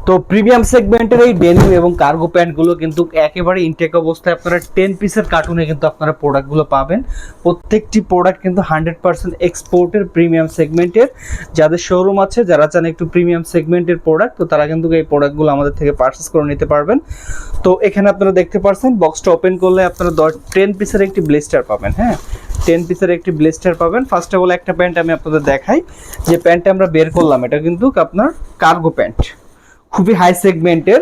তো প্রিমিয়াম সেগমেন্টের এই ডেনিম এবং কার্গো প্যান্টগুলো কিন্তু একেবারে ইনটেক অবস্থায় আপনারা 10 পিসের কার্টুনে কিন্তু আপনারা প্রোডাক্টগুলো পাবেন। প্রত্যেকটি প্রোডাক্ট কিন্তু 100% এক্সপোর্টের প্রিমিয়াম সেগমেন্টের। যাদের শোরুম আছে, যারা চান একটু প্রিমিয়াম সেগমেন্টের প্রোডাক্ট, তো তারা কিন্তু এই প্রোডাক্টগুলো আমাদের থেকে পারচেস করে নিতে পারবেন। তো এখানে আপনারা দেখতে পাচ্ছেন বক্সটা ওপেন করলে আপনারা 10 পিসের একটি ব্লেস্টার পাবেন। হ্যাঁ, 10 পিসের একটি ব্লেস্টার পাবেন। ফার্স্ট অফ অল একটা প্যান্ট আমি আপনাদের দেখাই, যে প্যান্টটা আমরা বের করলাম এটা কিন্তু আপনার কার্গো প্যান্ট, খুবই হাই সেগমেন্টের।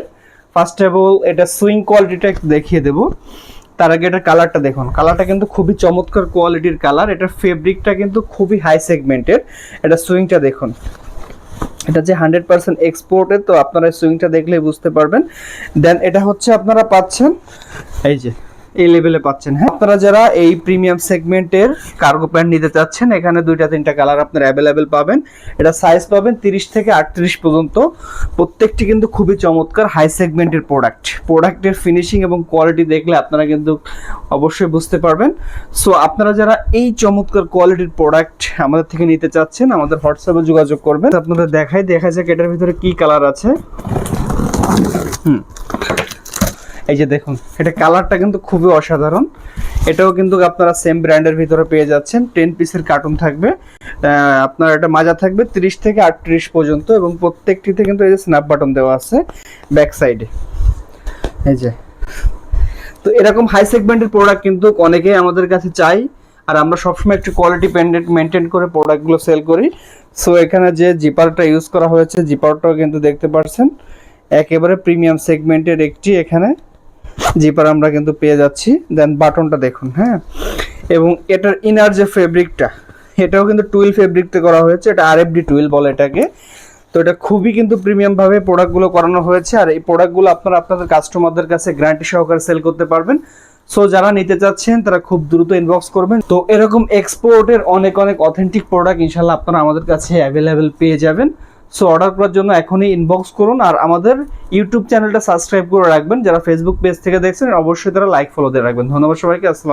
ফার্স্ট অফ অল এটা সুইং কোয়ালিটিটা একটু দেখিয়ে দেবো। তার আগে এটা কালারটা দেখুন, কালারটা কিন্তু খুবই চমৎকার কোয়ালিটির কালার। এটার ফেব্রিকটা কিন্তু খুবই হাই সেগমেন্টের। এটা সুইংটা দেখুন, এটা যে 100% এক্সপোর্টের, তো আপনারা সুইংটা দেখলেই বুঝতে পারবেন। দেন এটা হচ্ছে আপনারা পাচ্ছেন এই যে এই লেভেলে পাচ্ছেন। হ্যাঁ, আপনারা যারা এই প্রিমিয়াম সেগমেন্টের কার্গো প্যান্ট নিতে চাচ্ছেন, এখানে 2-3টা কালার আপনারা অ্যাভেলেবেল পাবেন। এটা সাইজ পাবেন 30 থেকে 38 পর্যন্ত। প্রত্যেকটি কিন্তু খুবই চমৎকার হাই সেগমেন্টের প্রোডাক্টের ফিনিশিং এবং কোয়ালিটি দেখলে আপনারা কিন্তু অবশ্যই বুঝতে পারবেন। সো আপনারা যারা এই চমৎকার কোয়ালিটির প্রোডাক্ট আমাদের থেকে নিতে চাচ্ছেন, আমাদের হোয়াটসঅ্যাপে দেখা করবেন। আপনাদের দেখা যাক এটার ভিতরে কি কালার আছে। এই যে দেখুন, এটা কালারটা কিন্তু খুবই অসাধারণ। এটাও কিন্তু আপনারা সেম ব্র্যান্ডের ভিতরে পেয়ে যাচ্ছেন। 10 পিসের কার্টুন থাকবে, আপনার এটা মাজা থাকবে 30 থেকে 38 পর্যন্ত, এবং প্রত্যেকটিতে কিন্তু এই যে স্ন্যাপ বাটন দেওয়া আছে ব্যাক সাইডে। এই যে, তো এরকম হাই সেগমেন্টের প্রোডাক্ট কিন্তু অনেকেই আমাদের কাছে চাই, আর আমরা সবসময় একটু কোয়ালিটি মেনটেন করে প্রোডাক্টগুলো সেল করি। সো এখানে যে জিপারটা ইউজ করা হয়েছে, জিপারটাও কিন্তু দেখতে পাচ্ছেন একেবারে প্রিমিয়াম সেগমেন্টের একটি এখানে জিপার আমরা কিন্তু পেয়ে যাচ্ছি। দেন বাটনটা দেখুন। হ্যাঁ, এবং এটার ইনার যে ফেব্রিকটা, এটাও কিন্তু টুইল ফেব্রিকতে করা হয়েছে। এটা আরএফডি টুইল বলে এটাকে। তো এটা খুবই কিন্তু প্রিমিয়াম ভাবে প্রোডাক্টগুলো করানো হয়েছে, আর এই প্রোডাক্টগুলো আপনারা আপনাদের কাস্টমারদের কাছে গ্যারান্টি সহকারে সেল করতে পারবেন। সো যারা নিতে চাচ্ছেন তারা খুব দ্রুত ইনবক্স করবেন। তো এরকম এক্সপোর্টের অনেক অথেন্টিক প্রোডাক্ট ইনশাল্লাহ আপনারা আমাদের কাছে অ্যাভেলেবেল পেয়ে যাবেন। সো অর্ডার করার জন্য এখনই ইনবক্স করুন, আর আমাদের ইউটিউব চ্যানেলটা সাবস্ক্রাইব করে রাখবেন। যারা ফেসবুক পেজ থেকে দেখছেন অবশ্যই তারা লাইক ফলো দিয়ে রাখবেন। ধন্যবাদ সবাইকে। আসসালাম।